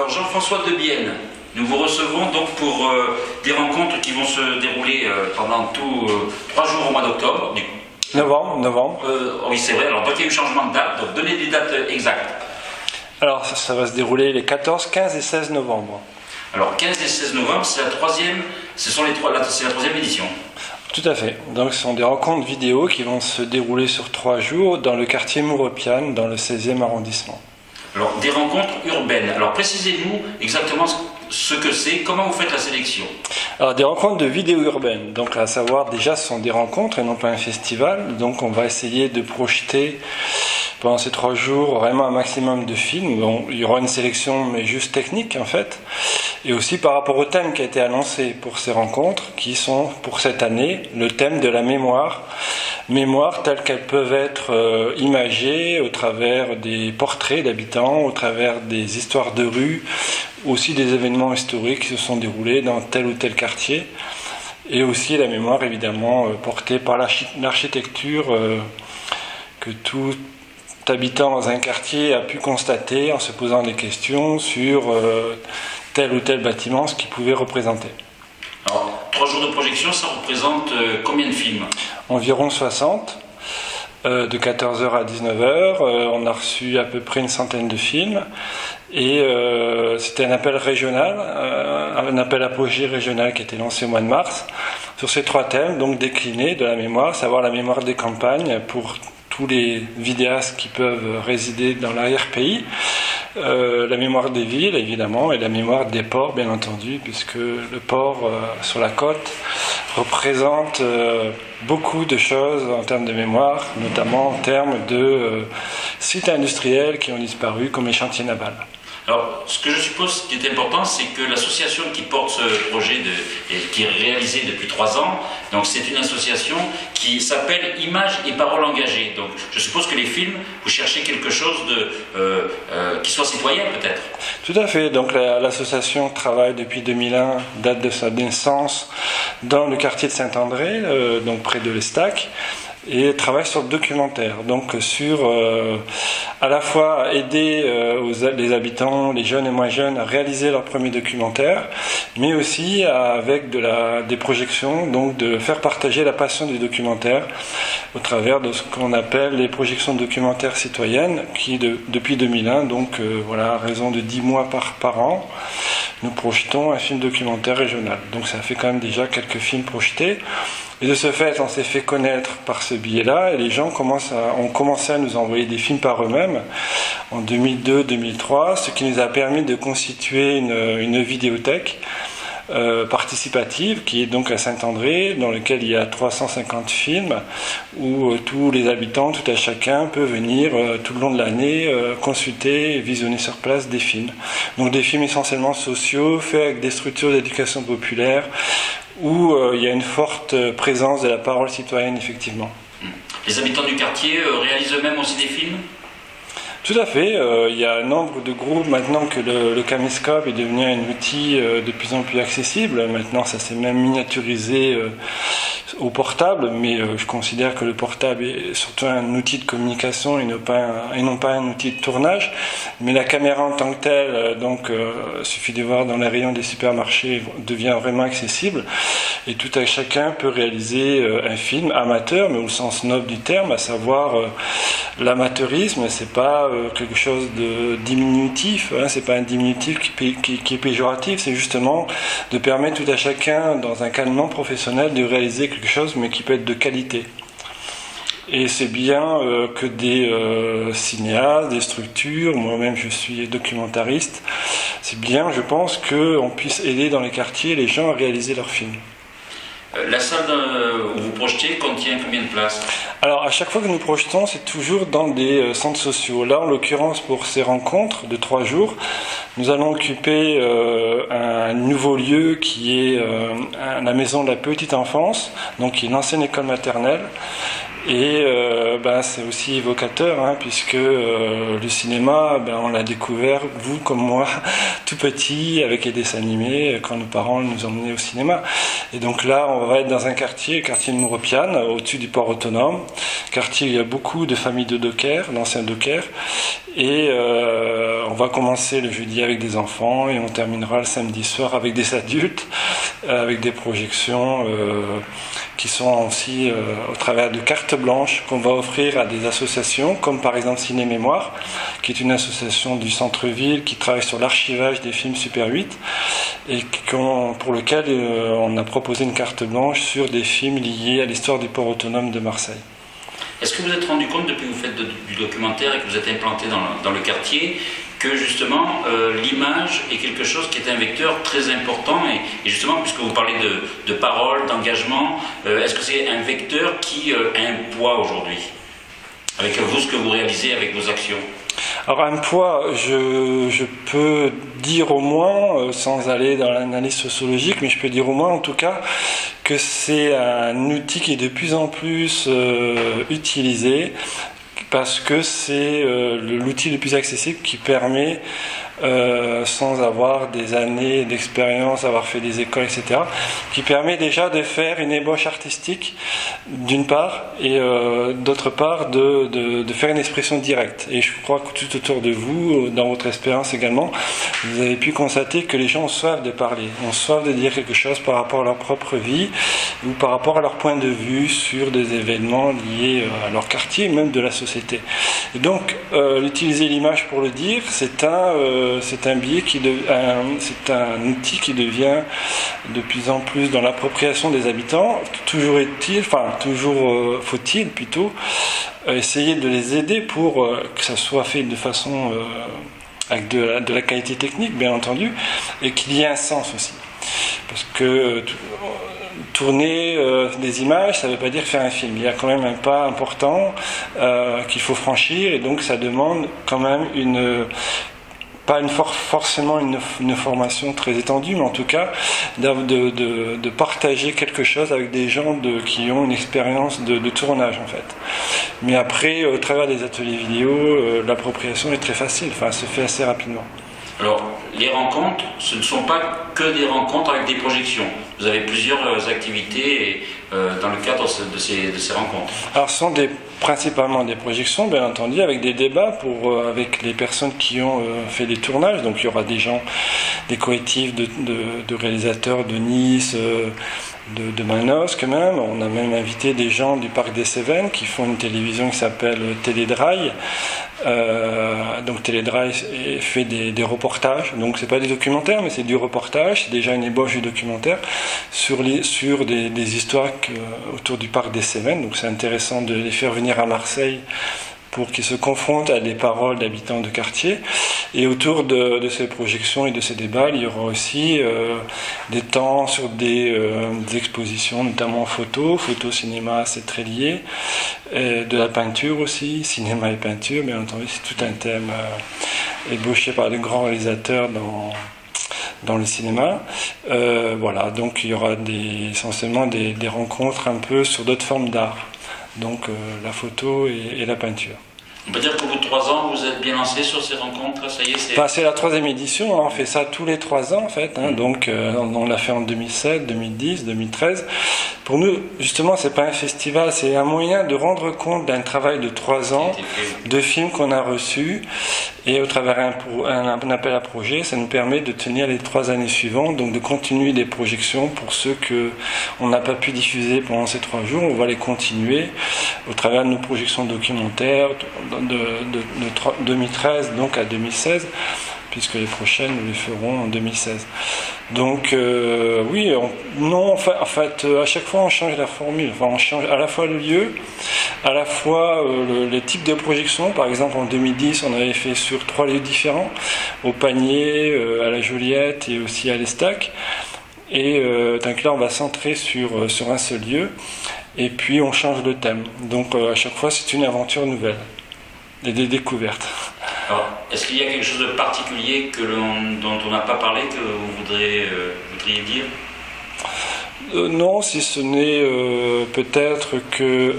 Alors Jean-François Debienne, nous vous recevons donc pour des rencontres qui vont se dérouler pendant 3 jours au mois d'octobre. Novembre. Oui, c'est vrai. Alors, donc il y a eu changement de date. Donc, donnez des dates exactes. Alors, ça va se dérouler les 14, 15 et 16 novembre. Alors, 15 et 16 novembre, c'est la troisième édition. Tout à fait. Donc, ce sont des rencontres vidéo qui vont se dérouler sur 3 jours dans le quartier Mourepiane, dans le 16e arrondissement. Alors, des rencontres urbaines. Alors, précisez-nous exactement ce que c'est, comment vous faites la sélection? Alors, des rencontres de vidéo urbaine. Donc, à savoir, déjà, ce sont des rencontres et non pas un festival. Donc, on va essayer de projeter pendant ces 3 jours vraiment un maximum de films. Bon, il y aura une sélection, mais juste technique, en fait. Et aussi par rapport au thème qui a été annoncé pour ces rencontres, qui sont, pour cette année, le thème de la mémoire. Mémoire telles qu'elles peuvent être imagées au travers des portraits d'habitants, au travers des histoires de rue, aussi des événements historiques qui se sont déroulés dans tel ou tel quartier, et aussi la mémoire évidemment portée par l'architecture que tout habitant dans un quartier a pu constater en se posant des questions sur tel ou tel bâtiment, ce qu'il pouvait représenter. Alors, 3 jours de projection, ça représente combien de films? Environ 60. De 14h à 19h, on a reçu à peu près une centaine de films et c'était un appel régional, un appel apogée régional qui a été lancé au mois de mars sur ces 3 thèmes, donc déclinés de la mémoire, savoir la mémoire des campagnes pour tous les vidéastes qui peuvent résider dans l'arrière-pays, la mémoire des villes évidemment et la mémoire des ports bien entendu, puisque le port sur la côte représente beaucoup de choses en termes de mémoire, notamment en termes de sites industriels qui ont disparu comme les chantiers navals. Alors, ce que je suppose qui est important, c'est que l'association qui porte ce projet et qui est réalisé depuis 3 ans, donc c'est une association qui s'appelle Images et Paroles Engagées. Donc, je suppose que les films, vous cherchez quelque chose qui soit citoyen peut-être. Tout à fait. Donc, l'association travaille depuis 2001, date de sa naissance, dans le quartier de Saint-André, donc près de l'Estac, et travaille sur le documentaire, donc sur à la fois aider les habitants, les jeunes et moins jeunes à réaliser leur premier documentaire, mais aussi avec des projections, donc de faire partager la passion du documentaire au travers de ce qu'on appelle les projections documentaires citoyennes, qui depuis 2001, donc voilà, à raison de 10 mois par an, nous projetons un film documentaire régional. Donc ça fait quand même déjà quelques films projetés. Et de ce fait, on s'est fait connaître par ce biais-là, et les gens ont commencé à nous envoyer des films par eux-mêmes en 2002-2003, ce qui nous a permis de constituer une vidéothèque participative qui est donc à Saint-André, dans lequel il y a 350 films, où tous les habitants, tout à chacun peut venir tout le long de l'année consulter et visionner sur place des films. Donc des films essentiellement sociaux, faits avec des structures d'éducation populaire, où il y a une forte présence de la parole citoyenne, effectivement. Les habitants du quartier réalisent eux-mêmes aussi des films ? Tout à fait. Il y a un nombre de groupes maintenant que le caméscope est devenu un outil de plus en plus accessible. Maintenant, ça s'est même miniaturisé au portable, mais je considère que le portable est surtout un outil de communication et non pas un outil de tournage. Mais la caméra en tant que telle, il suffit de voir dans les rayons des supermarchés, devient vraiment accessible. Et tout à chacun peut réaliser un film amateur, mais au sens noble du terme, à savoir l'amateurisme, c'est pas quelque chose de diminutif, hein, c'est pas un diminutif qui est péjoratif, c'est justement de permettre tout à chacun, dans un cadre non professionnel, de réaliser quelque chose, mais qui peut être de qualité. Et c'est bien que des cinéastes, des structures, moi-même je suis documentariste, c'est bien, je pense, qu'on puisse aider dans les quartiers les gens à réaliser leurs films. La salle où vous projetez contient combien de places ? Alors, à chaque fois que nous projetons, c'est toujours dans des centres sociaux. Là, en l'occurrence, pour ces rencontres de 3 jours, nous allons occuper un nouveau lieu qui est la maison de la petite enfance, donc qui est une ancienne école maternelle, Et c'est aussi évocateur, hein, puisque le cinéma, on l'a découvert, vous comme moi, tout petit, avec les dessins animés, quand nos parents nous emmenaient au cinéma. Et donc là, on va être dans un quartier de Mouropiane, au-dessus du port autonome. Quartier où il y a beaucoup de familles de dockers, d'anciens dockers. Et on va commencer le jeudi avec des enfants et on terminera le samedi soir avec des adultes, avec des projections qui sont aussi au travers de cartes blanches qu'on va offrir à des associations, comme par exemple Ciné Mémoire, qui est une association du centre-ville qui travaille sur l'archivage des films Super 8 et pour lequel on a proposé une carte blanche sur des films liés à l'histoire du port autonome de Marseille. Est-ce que vous êtes rendu compte, depuis que vous faites du documentaire et que vous êtes implanté dans le quartier, que justement l'image est quelque chose qui est un vecteur très important et justement, puisque vous parlez de parole, d'engagement, est-ce que c'est un vecteur qui a un poids aujourd'hui, avec vous, ce que vous réalisez avec vos actions? Alors un poids, je peux dire au moins, sans aller dans l'analyse sociologique, mais je peux dire au moins en tout cas que c'est un outil qui est de plus en plus utilisé parce que c'est l'outil le plus accessible qui permet, sans avoir des années d'expérience, avoir fait des écoles, etc., qui permet déjà de faire une ébauche artistique, d'une part, et d'autre part, de faire une expression directe. Et je crois que tout autour de vous, dans votre expérience également, vous avez pu constater que les gens ont soif de parler, ont soif de dire quelque chose par rapport à leur propre vie, ou par rapport à leur point de vue sur des événements liés à leur quartier, même de la société. Et donc, utiliser l'image pour le dire, c'est un biais c'est un outil qui devient de plus en plus dans l'appropriation des habitants. Toujours faut-il plutôt essayer de les aider pour que ça soit fait de façon avec de la qualité technique, bien entendu, et qu'il y ait un sens aussi. Parce que tourner des images, ça ne veut pas dire faire un film. Il y a quand même un pas important qu'il faut franchir, et donc ça demande quand même pas forcément une formation très étendue, mais en tout cas de partager quelque chose avec des gens qui ont une expérience de tournage en fait. Mais après, au travers des ateliers vidéo, l'appropriation est très facile, elle se fait assez rapidement. Alors, les rencontres, ce ne sont pas que des rencontres avec des projections. Vous avez plusieurs activités dans le cadre de ces rencontres. Alors, ce sont principalement des projections, bien entendu, avec des débats avec les personnes qui ont fait des tournages. Donc, il y aura des collectifs de réalisateurs de Nice, de Manosque même. On a même invité des gens du Parc des Cévennes qui font une télévision qui s'appelle Télédrail. Donc Télédrail fait des reportages, donc c'est pas des documentaires mais c'est du reportage, c'est déjà une ébauche du documentaire sur des histoires autour du Parc des Cévennes. Donc c'est intéressant de les faire venir à Marseille pour qu'ils se confrontent à des paroles d'habitants de quartier. Et autour de ces projections et de ces débats, il y aura aussi des temps sur des expositions, notamment photo, cinéma, c'est très lié, et de la peinture aussi, cinéma et peinture, bien entendu, c'est tout un thème ébauché par de grands réalisateurs dans le cinéma. Voilà, donc il y aura essentiellement des rencontres un peu sur d'autres formes d'art. Donc la photo et la peinture. On peut dire qu'au bout de 3 ans, vous êtes bien lancé sur ces rencontres, ça y est, c'est la 3e édition, on fait ça tous les 3 ans en fait, donc on l'a fait en 2007, 2010, 2013. Pour nous, justement, c'est pas un festival, c'est un moyen de rendre compte d'un travail de 3 ans, de films qu'on a reçus, et au travers un appel à projet, ça nous permet de tenir les 3 années suivantes, donc de continuer des projections pour ceux qu'on n'a pas pu diffuser pendant ces 3 jours, on va les continuer au travers de nos projections documentaires de 2013 donc à 2016, puisque les prochaines nous les ferons en 2016. Donc oui, en fait, à chaque fois on change la formule, on change à la fois le lieu, à la fois les types de projections. Par exemple en 2010 on avait fait sur 3 lieux différents, au Panier, à la Joliette et aussi à l'Estac. Et donc là on va centrer sur un seul lieu, et puis on change de thème. Donc à chaque fois c'est une aventure nouvelle, et des découvertes. Alors, est-ce qu'il y a quelque chose de particulier dont on n'a pas parlé que vous voudriez dire ? Non, si ce n'est peut-être que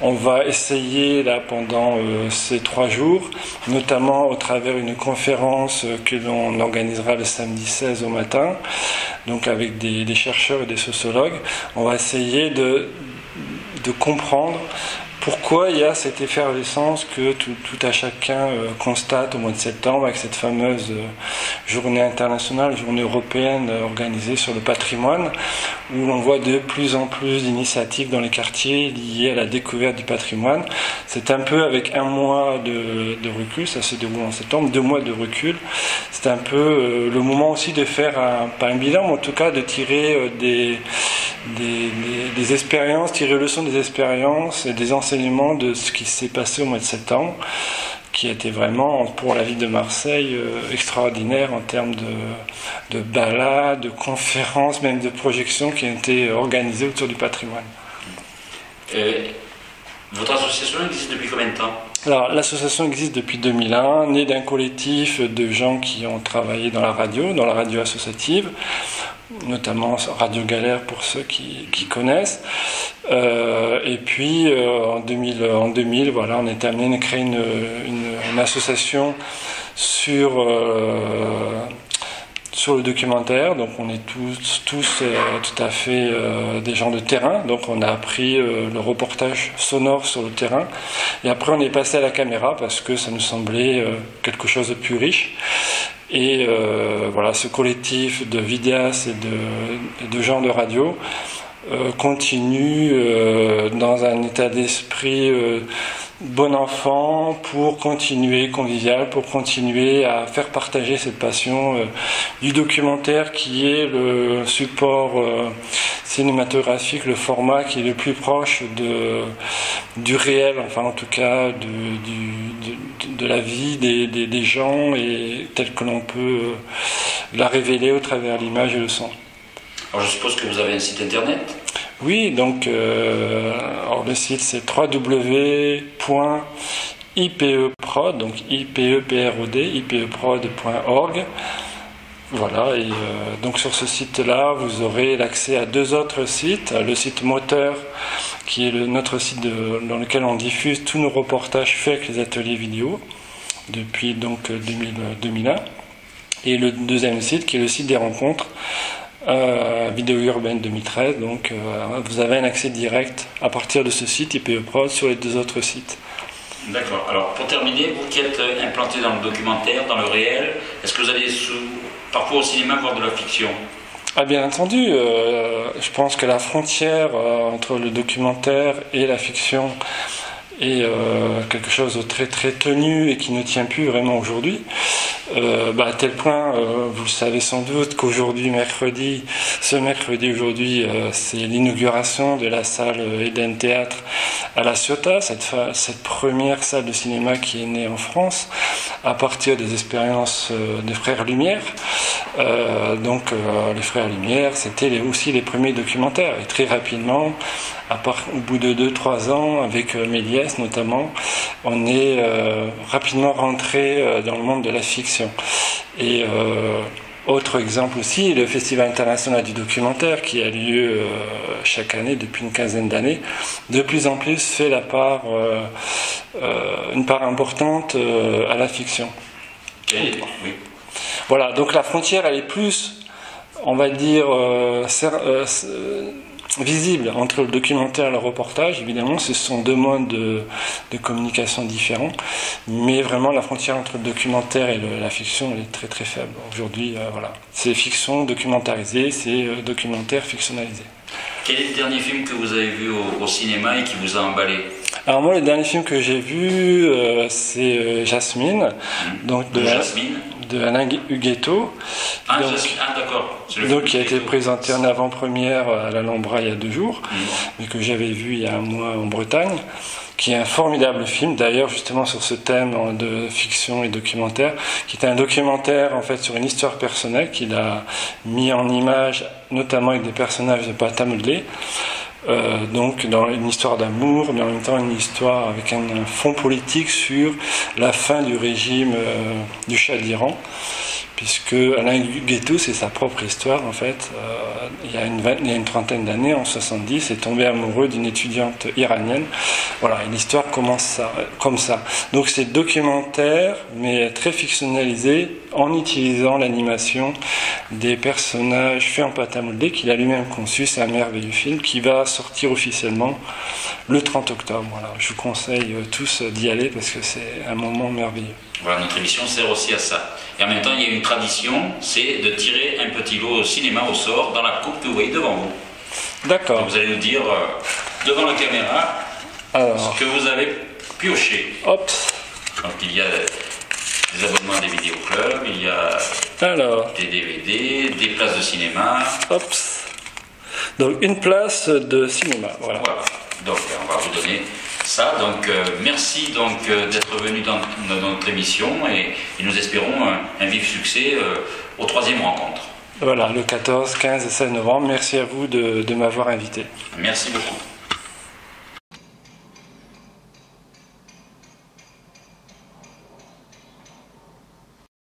on va essayer là pendant ces 3 jours, notamment au travers d'une conférence que l'on organisera le samedi 16 au matin, donc avec des chercheurs et des sociologues, on va essayer de comprendre pourquoi il y a cette effervescence que tout à chacun constate au mois de septembre avec cette fameuse journée internationale, journée européenne organisée sur le patrimoine, où l'on voit de plus en plus d'initiatives dans les quartiers liées à la découverte du patrimoine. C'est un peu avec 1 mois de recul, ça se déroule en septembre, 2 mois de recul. C'est un peu le moment aussi de faire, pas un bilan, mais en tout cas de tirer des expériences, tirer leçon des expériences et des enseignements de ce qui s'est passé au mois de septembre, qui était vraiment, pour la ville de Marseille, extraordinaire en termes de balades, de conférences, même de projections qui ont été organisées autour du patrimoine. Votre association existe depuis combien de temps ? Alors, l'association existe depuis 2001, née d'un collectif de gens qui ont travaillé dans la radio associative, notamment Radio Galère pour ceux qui connaissent. Et puis en 2000, voilà, on est amené à créer une association sur le documentaire. Donc on est tous tout à fait des gens de terrain. Donc on a appris le reportage sonore sur le terrain. Et après on est passé à la caméra parce que ça nous semblait quelque chose de plus riche. Et voilà, ce collectif de vidéastes et de gens de radio continue dans un état d'esprit bon enfant pour continuer convivial, pour continuer à faire partager cette passion du documentaire qui est le support cinématographique, le format qui est le plus proche du réel, enfin en tout cas de la vie des gens et tel que l'on peut la révéler au travers l'image et le son. Alors je suppose que vous avez un site internet ? Oui, donc le site c'est www.ipeprod, donc ipeprod.org. Voilà, et donc sur ce site-là, vous aurez l'accès à 2 autres sites. Le site Moteur, qui est notre site dans lequel on diffuse tous nos reportages faits avec les ateliers vidéo depuis donc 2001. Et le deuxième site, qui est le site des rencontres, Vidéo Urbaine 2013, donc vous avez un accès direct à partir de ce site IPEprod sur les 2 autres sites. D'accord. Alors pour terminer, vous qui êtes implanté dans le documentaire, dans le réel, est-ce que vous allez parfois au cinéma voir de la fiction ? Ah, bien entendu, je pense que la frontière entre le documentaire et la fiction est quelque chose de très très tenu et qui ne tient plus vraiment aujourd'hui. À tel point, vous le savez sans doute qu'aujourd'hui, ce mercredi aujourd'hui, c'est l'inauguration de la salle Eden Théâtre à La Ciotat, cette première salle de cinéma qui est née en France à partir des expériences des Frères Lumière. Les Frères Lumière, c'était aussi les premiers documentaires. Et très rapidement, au bout de 2-3 ans, avec Méliès notamment, on est rapidement rentré dans le monde de la fiction. Et autre exemple aussi, le Festival international du documentaire qui a lieu chaque année depuis une quinzaine d'années, de plus en plus fait une part importante à la fiction. Oui. Voilà, donc la frontière elle est plus, on va dire, visible entre le documentaire et le reportage. Évidemment, ce sont 2 modes de communication différents, mais vraiment la frontière entre le documentaire et la fiction elle est très très faible. Aujourd'hui, voilà, c'est fiction documentarisée, c'est documentaire fictionnalisé. Quel est le dernier film que vous avez vu au cinéma et qui vous a emballé ? Alors moi, le dernier film que j'ai vu, c'est Jasmine, donc de Alain Huguetto. D'accord. Donc qui a été présenté en avant-première à l'Alhambra il y a 2 jours, mais que j'avais vu il y a 1 mois en Bretagne, qui est un formidable film, d'ailleurs justement sur ce thème de fiction et documentaire, qui est un documentaire en fait sur une histoire personnelle qu'il a mis en image, notamment avec des personnages de pâte à modeler. Donc dans une histoire d'amour, mais en même temps une histoire avec un fond politique sur la fin du régime du Shah d'Iran, puisque Alain Guettou, c'est sa propre histoire en fait. Il y a une trentaine d'années, en 70, est tombé amoureux d'une étudiante iranienne. Voilà, et l'histoire commence comme ça. Donc c'est documentaire, mais très fictionnalisé, en utilisant l'animation des personnages faits en pâte à modeler qu'il a lui-même conçu. C'est un merveilleux film qui va sortir officiellement le 30 octobre. Voilà, je vous conseille tous d'y aller parce que c'est un moment merveilleux. Voilà, notre émission sert aussi à ça. Et en même temps, il y a une tradition, c'est de tirer un petit lot au cinéma au sort dans la coupe que vous voyez devant vous. D'accord. Donc vous allez nous dire, devant la caméra, ce que vous avez pioché. Hop. Donc il y a des abonnements à des vidéoclubs, il y a des DVD, des places de cinéma. Hop. Donc une place de cinéma, voilà. Donc on va vous donner ça. Donc merci donc d'être venu dans notre émission et nous espérons un vif succès aux 3e rencontres. Voilà, le 14, 15 et 16 novembre. Merci à vous de m'avoir invité. Merci beaucoup.